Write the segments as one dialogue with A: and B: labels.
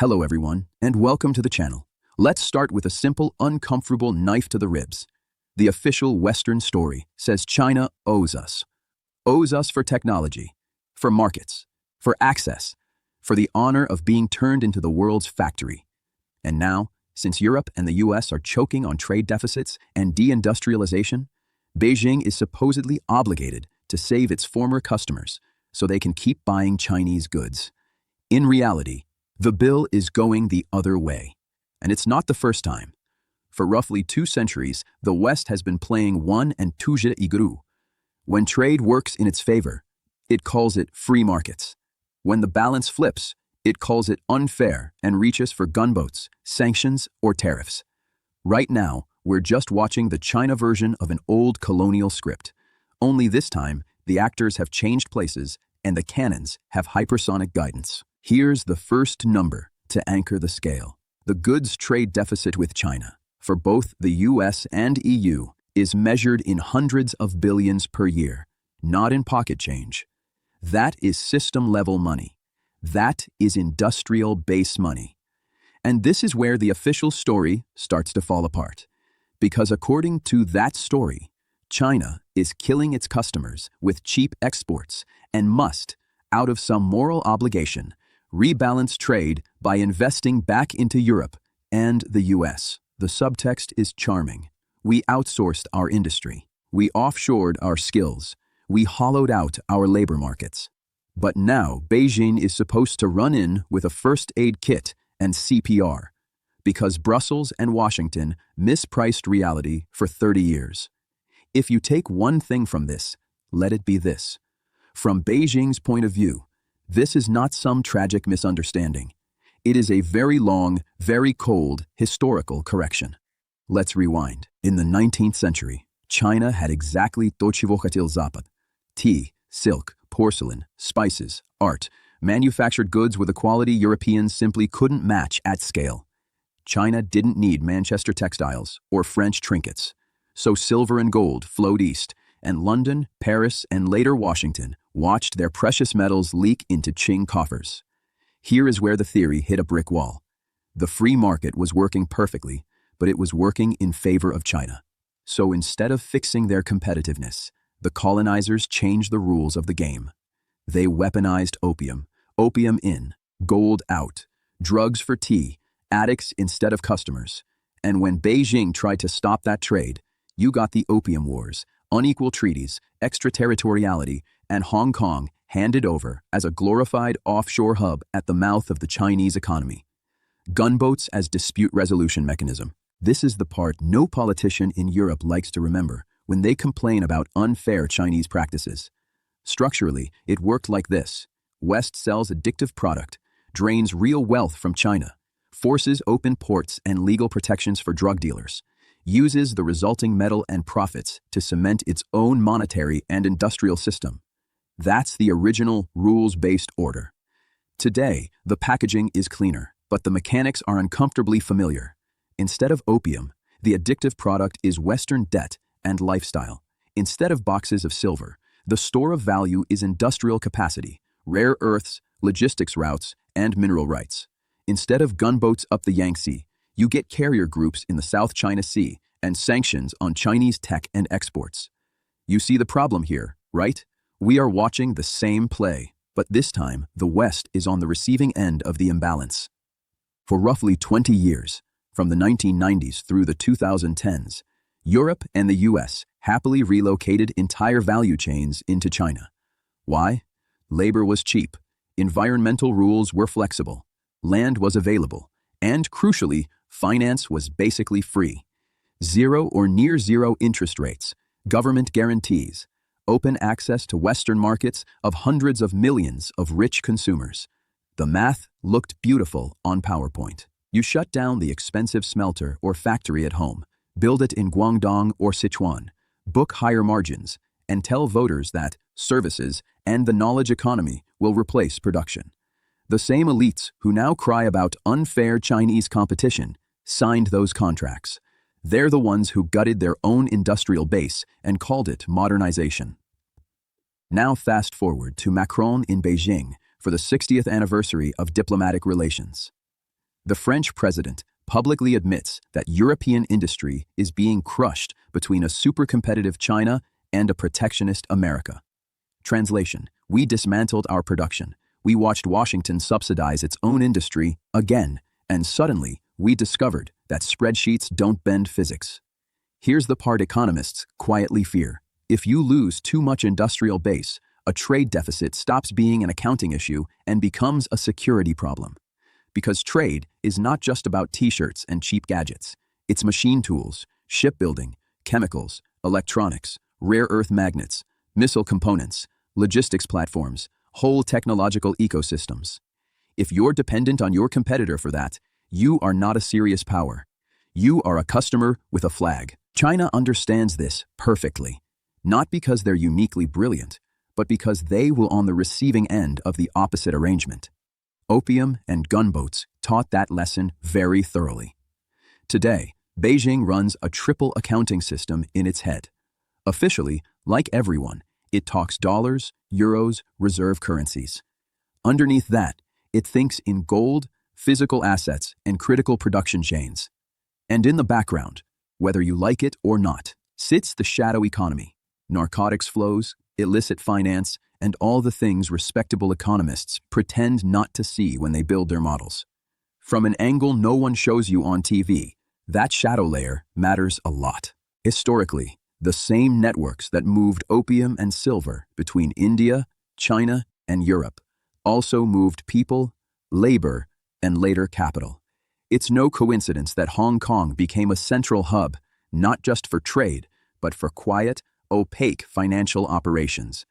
A: Hello everyone, and welcome to the channel. Let's start with a simple, uncomfortable knife to the ribs. The official Western story says China owes us. Owes us for technology, for markets, for access, for the honor of being turned into the world's factory. And now, since Europe and the US are choking on trade deficits and deindustrialization, Beijing is supposedly obligated to save its former customers so they can keep buying Chinese goods. In reality, the bill is going the other way, and it's not the first time. For roughly 2 centuries, the West has been playing one and two jeux igru. When trade works in its favor, it calls it free markets. When the balance flips, it calls it unfair and reaches for gunboats, sanctions, or tariffs. Right now, we're just watching the China version of an old colonial script. Only this time, the actors have changed places and the cannons have hypersonic guidance. Here's the first number to anchor the scale. The goods trade deficit with China, for both the US and EU, is measured in hundreds of billions per year, not in pocket change. That is system-level money. That is industrial base money. And this is where the official story starts to fall apart. Because according to that story, China is killing its customers with cheap exports and must, out of some moral obligation, rebalance trade by investing back into Europe and the US. The subtext is charming. We outsourced our industry. We offshored our skills. We hollowed out our labor markets. But now Beijing is supposed to run in with a first aid kit and CPR because Brussels and Washington mispriced reality for 30 years. If you take one thing from this, let it be this. From Beijing's point of view, this is not some tragic misunderstanding. It is a very long, very cold, historical correction. Let's rewind. In the 19th century, China had exactly to чего хотел Запад. Tea, silk, porcelain, spices, art, manufactured goods with a quality Europeans simply couldn't match at scale. China didn't need Manchester textiles or French trinkets. So silver and gold flowed east, and London, Paris, and later Washington watched their precious metals leak into Qing coffers. Here is where the theory hit a brick wall. The free market was working perfectly, but it was working in favor of China. So instead of fixing their competitiveness, the colonizers changed the rules of the game. They weaponized opium, opium in, gold out, drugs for tea, addicts instead of customers. And when Beijing tried to stop that trade, you got the Opium Wars, unequal treaties, extraterritoriality, and Hong Kong handed over as a glorified offshore hub at the mouth of the Chinese economy. Gunboats as dispute resolution mechanism. This is the part no politician in Europe likes to remember when they complain about unfair Chinese practices. Structurally, it worked like this. West sells addictive product, drains real wealth from China, forces open ports and legal protections for drug dealers, uses the resulting metal and profits to cement its own monetary and industrial system. That's the original rules-based order. Today, the packaging is cleaner, but the mechanics are uncomfortably familiar. Instead of opium, the addictive product is Western debt and lifestyle. Instead of boxes of silver, the store of value is industrial capacity, rare earths, logistics routes, and mineral rights. Instead of gunboats up the Yangtze, you get carrier groups in the South China Sea and sanctions on Chinese tech and exports. You see the problem here, right? We are watching the same play, but this time the West is on the receiving end of the imbalance. For roughly 20 years, from the 1990s through the 2010s, Europe and the US happily relocated entire value chains into China. Why? Labor was cheap, environmental rules were flexible, land was available, and crucially, finance was basically free. Zero or near zero interest rates, government guarantees, open access to Western markets of hundreds of millions of rich consumers. The math looked beautiful on PowerPoint. You shut down the expensive smelter or factory at home, build it in Guangdong or Sichuan, book higher margins, and tell voters that services and the knowledge economy will replace production. The same elites who now cry about unfair Chinese competition signed those contracts. They're the ones who gutted their own industrial base and called it modernization. Now fast forward to Macron in Beijing for the 60th anniversary of diplomatic relations. The French president publicly admits that European industry is being crushed between a super-competitive China and a protectionist America. Translation: we dismantled our production. We watched Washington subsidize its own industry again, and suddenly we discovered that spreadsheets don't bend physics. Here's the part economists quietly fear. If you lose too much industrial base, a trade deficit stops being an accounting issue and becomes a security problem. Because trade is not just about t-shirts and cheap gadgets. It's machine tools, shipbuilding, chemicals, electronics, rare earth magnets, missile components, logistics platforms, whole technological ecosystems. If you're dependent on your competitor for that, you are not a serious power. You are a customer with a flag. China understands this perfectly, not because they're uniquely brilliant, but because they were on the receiving end of the opposite arrangement. Opium and gunboats taught that lesson very thoroughly. Today, Beijing runs a triple accounting system in its head. Officially, like everyone, it talks dollars, euros, reserve currencies. Underneath that, it thinks in gold, physical assets, and critical production chains. And in the background, whether you like it or not, sits the shadow economy, narcotics flows, illicit finance, and all the things respectable economists pretend not to see when they build their models. From an angle no one shows you on TV, that shadow layer matters a lot. Historically, the same networks that moved opium and silver between India, China, and Europe also moved people, labor, and later capital. It's no coincidence that Hong Kong became a central hub, not just for trade, but for quiet, opaque financial operations.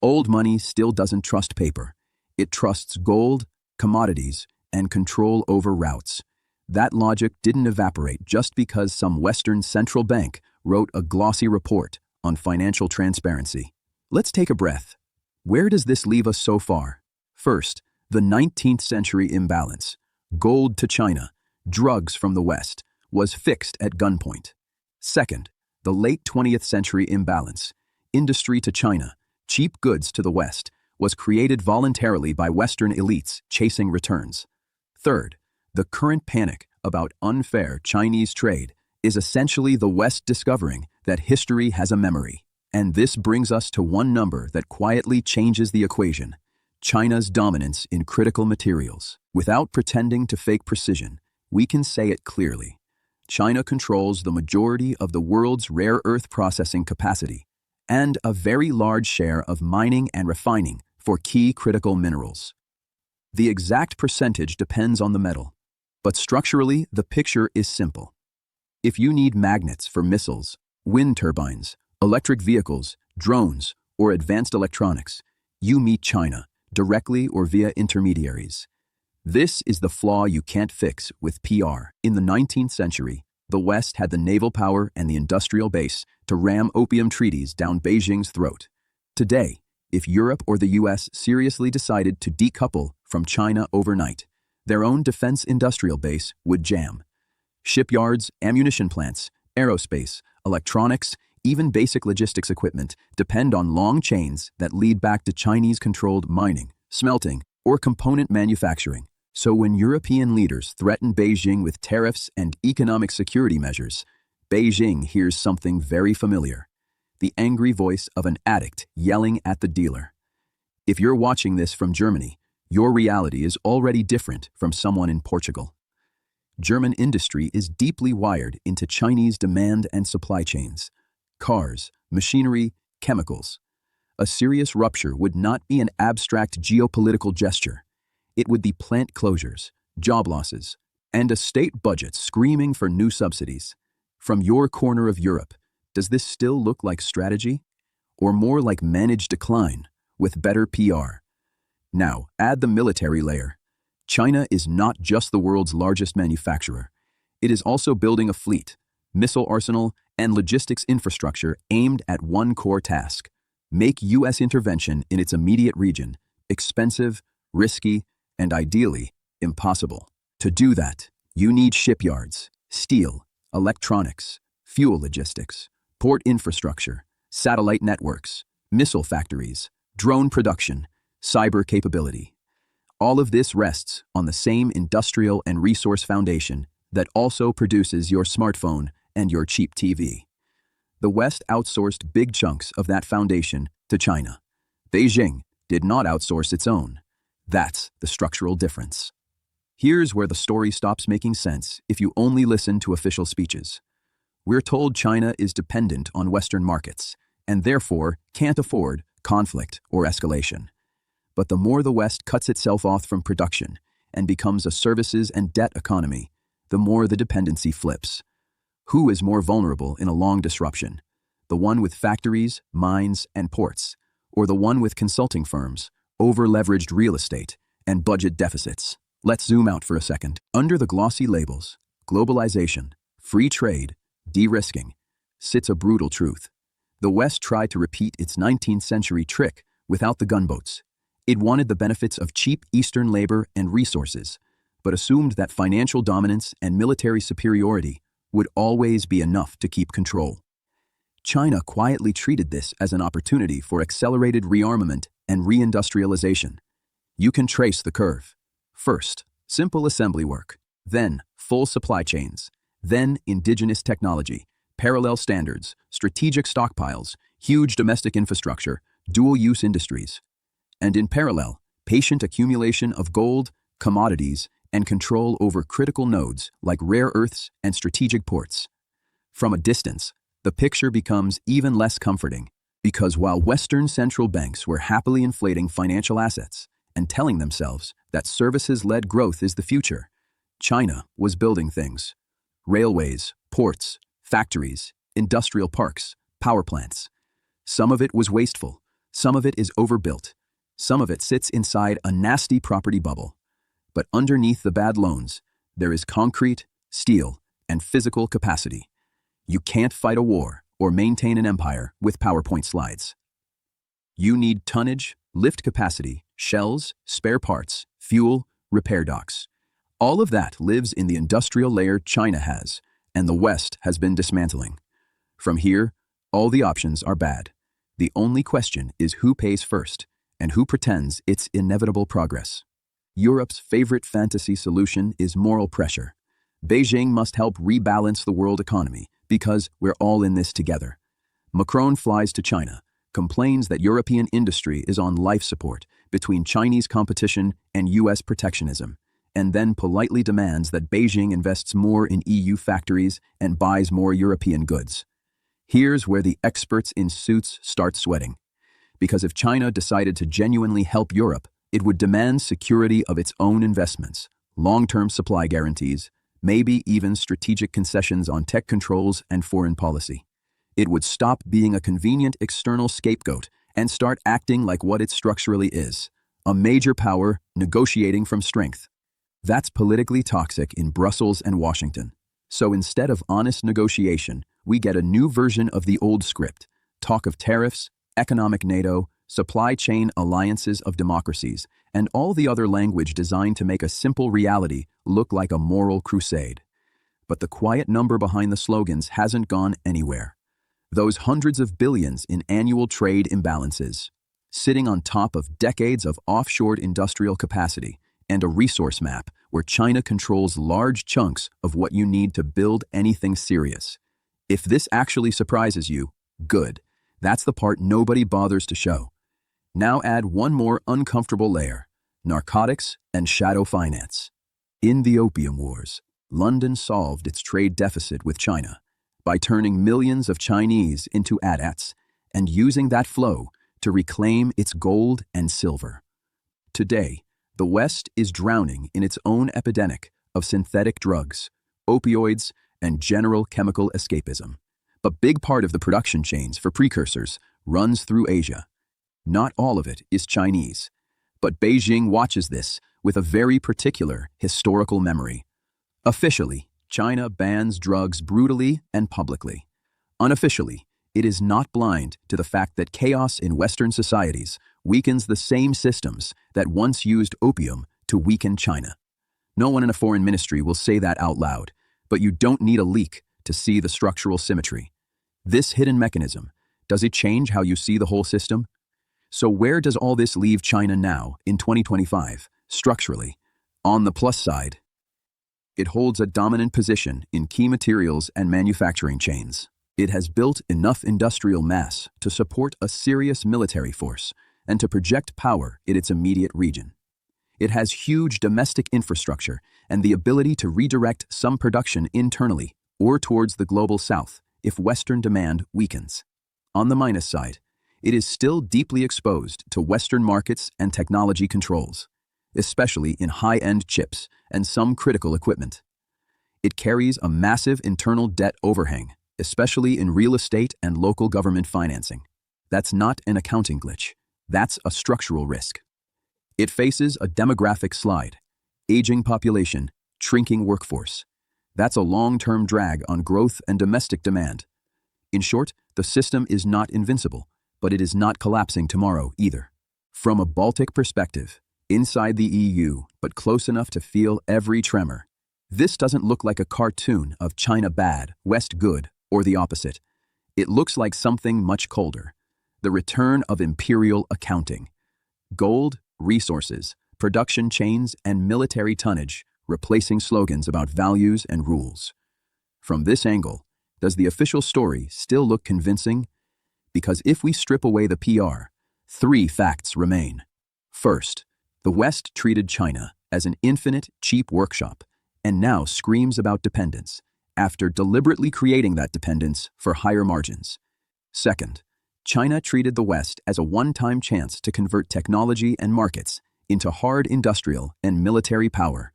A: Old money still doesn't trust paper. It trusts gold, commodities, and control over routes. That logic didn't evaporate just because some Western central bank wrote a glossy report on financial transparency. Let's take a breath. Where does this leave us so far? First, the 19th century imbalance. Gold to China, drugs from the West, was fixed at gunpoint. Second, the late 20th century imbalance. Industry to China, cheap goods to the West, was created voluntarily by Western elites chasing returns. Third, the current panic about unfair Chinese trade is essentially the West discovering that history has a memory. And this brings us to one number that quietly changes the equation: China's dominance in critical materials. Without pretending to fake precision, we can say it clearly. China controls the majority of the world's rare earth processing capacity and a very large share of mining and refining for key critical minerals. The exact percentage depends on the metal, but structurally the picture is simple. If you need magnets for missiles, wind turbines, electric vehicles, drones, or advanced electronics, you meet China, directly or via intermediaries. This is the flaw you can't fix with PR. In the 19th century, the West had the naval power and the industrial base to ram opium treaties down Beijing's throat. Today, if Europe or the US seriously decided to decouple from China overnight, their own defense industrial base would jam. Shipyards, ammunition plants, aerospace, electronics, even basic logistics equipment depend on long chains that lead back to Chinese-controlled mining, smelting, or component manufacturing. So when European leaders threaten Beijing with tariffs and economic security measures, Beijing hears something very familiar: the angry voice of an addict yelling at the dealer. If you're watching this from Germany, your reality is already different from someone in Portugal. German industry is deeply wired into Chinese demand and supply chains. Cars, machinery, chemicals. A serious rupture would not be an abstract geopolitical gesture. It would be plant closures, job losses, and a state budget screaming for new subsidies. From your corner of Europe, does this still look like strategy? Or more like managed decline, with better PR? Now, add the military layer. China is not just the world's largest manufacturer. It is also building a fleet, missile arsenal, and logistics infrastructure aimed at one core task: make U.S. intervention in its immediate region expensive, risky, and ideally impossible. To do that, you need shipyards, steel, electronics, fuel logistics, port infrastructure, satellite networks, missile factories, drone production, cyber capability. All of this rests on the same industrial and resource foundation that also produces your smartphone and your cheap TV. The West outsourced big chunks of that foundation to China. Beijing did not outsource its own. That's the structural difference. Here's where the story stops making sense if you only listen to official speeches. We're told China is dependent on Western markets and therefore can't afford conflict or escalation. But the more the West cuts itself off from production and becomes a services and debt economy, the more the dependency flips. Who is more vulnerable in a long disruption? The one with factories, mines, and ports, or the one with consulting firms, over-leveraged real estate, and budget deficits? Let's zoom out for a second. Under the glossy labels, globalization, free trade, de-risking, sits a brutal truth. The West tried to repeat its 19th century trick without the gunboats. It wanted the benefits of cheap Eastern labor and resources, but assumed that financial dominance and military superiority would always be enough to keep control. China quietly treated this as an opportunity for accelerated rearmament and reindustrialization. You can trace the curve. First, simple assembly work, then full supply chains, then indigenous technology, parallel standards, strategic stockpiles, huge domestic infrastructure, dual-use industries. And in parallel, patient accumulation of gold, commodities, and control over critical nodes like rare earths and strategic ports. From a distance, the picture becomes even less comforting, because while Western central banks were happily inflating financial assets and telling themselves that services-led growth is the future, China was building things. Railways, ports, factories, industrial parks, power plants. Some of it was wasteful, some of it is overbuilt, some of it sits inside a nasty property bubble. But underneath the bad loans, there is concrete, steel, and physical capacity. You can't fight a war or maintain an empire with PowerPoint slides. You need tonnage, lift capacity, shells, spare parts, fuel, repair docks. All of that lives in the industrial layer China has, and the West has been dismantling. From here, all the options are bad. The only question is who pays first, and who pretends it's inevitable progress. Europe's favorite fantasy solution is moral pressure. Beijing must help rebalance the world economy because we're all in this together. Macron flies to China, complains that European industry is on life support between Chinese competition and US protectionism, and then politely demands that Beijing invests more in EU factories and buys more European goods. Here's where the experts in suits start sweating. Because if China decided to genuinely help Europe, it would demand security of its own investments, long-term supply guarantees, maybe even strategic concessions on tech controls and foreign policy. It would stop being a convenient external scapegoat and start acting like what it structurally is, a major power negotiating from strength. That's politically toxic in Brussels and Washington. So instead of honest negotiation, we get a new version of the old script: talk of tariffs, economic NATO, supply chain alliances of democracies, and all the other language designed to make a simple reality look like a moral crusade. But the quiet number behind the slogans hasn't gone anywhere. Those hundreds of billions in annual trade imbalances, sitting on top of decades of offshored industrial capacity and a resource map where China controls large chunks of what you need to build anything serious. If this actually surprises you, good. That's the part nobody bothers to show. Now add one more uncomfortable layer: narcotics and shadow finance. In the Opium Wars, London solved its trade deficit with China by turning millions of Chinese into ADATs and using that flow to reclaim its gold and silver. Today, the West is drowning in its own epidemic of synthetic drugs, opioids, and general chemical escapism. A big part of the production chains for precursors runs through Asia. Not all of it is Chinese, but Beijing watches this with a very particular historical memory. Officially, China bans drugs brutally and publicly. Unofficially, it is not blind to the fact that chaos in Western societies weakens the same systems that once used opium to weaken China. No one in a foreign ministry will say that out loud, but you don't need a leak to see the structural symmetry. This hidden mechanism, does it change how you see the whole system? So where does all this leave China now, in 2025, Structurally, on the plus side, it holds a dominant position in key materials and manufacturing chains. It has built enough industrial mass to support a serious military force and to project power in its immediate region. It has huge domestic infrastructure and the ability to redirect some production internally or towards the global south if Western demand weakens. On the minus side, it is still deeply exposed to Western markets and technology controls, especially in high-end chips and some critical equipment. It carries a massive internal debt overhang, especially in real estate and local government financing. That's not an accounting glitch. That's a structural risk. It faces a demographic slide, aging population, shrinking workforce. That's a long-term drag on growth and domestic demand. In short, the system is not invincible, but it is not collapsing tomorrow either. From a Baltic perspective, inside the EU, but close enough to feel every tremor, this doesn't look like a cartoon of China bad, West good, or the opposite. It looks like something much colder. The return of imperial accounting. Gold, resources, production chains, and military tonnage replacing slogans about values and rules. From this angle, does the official story still look convincing? Because if we strip away the PR, 3 facts remain. First, the West treated China as an infinite, cheap workshop and now screams about dependence after deliberately creating that dependence for higher margins. Second, China treated the West as a one-time chance to convert technology and markets into hard industrial and military power,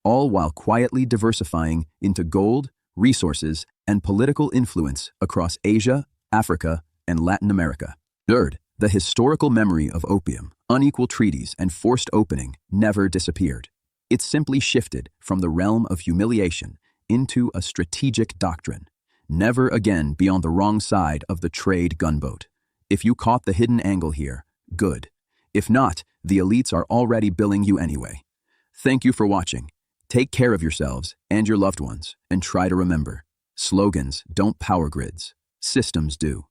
A: all while quietly diversifying into gold, resources, and political influence across Asia, Africa, and Latin America. Third, the historical memory of opium, unequal treaties, and forced opening never disappeared. It simply shifted from the realm of humiliation into a strategic doctrine. Never again be on the wrong side of the trade gunboat. If you caught the hidden angle here, good. If not, the elites are already billing you anyway. Thank you for watching. Take care of yourselves and your loved ones, and try to remember, slogans don't power grids, systems do.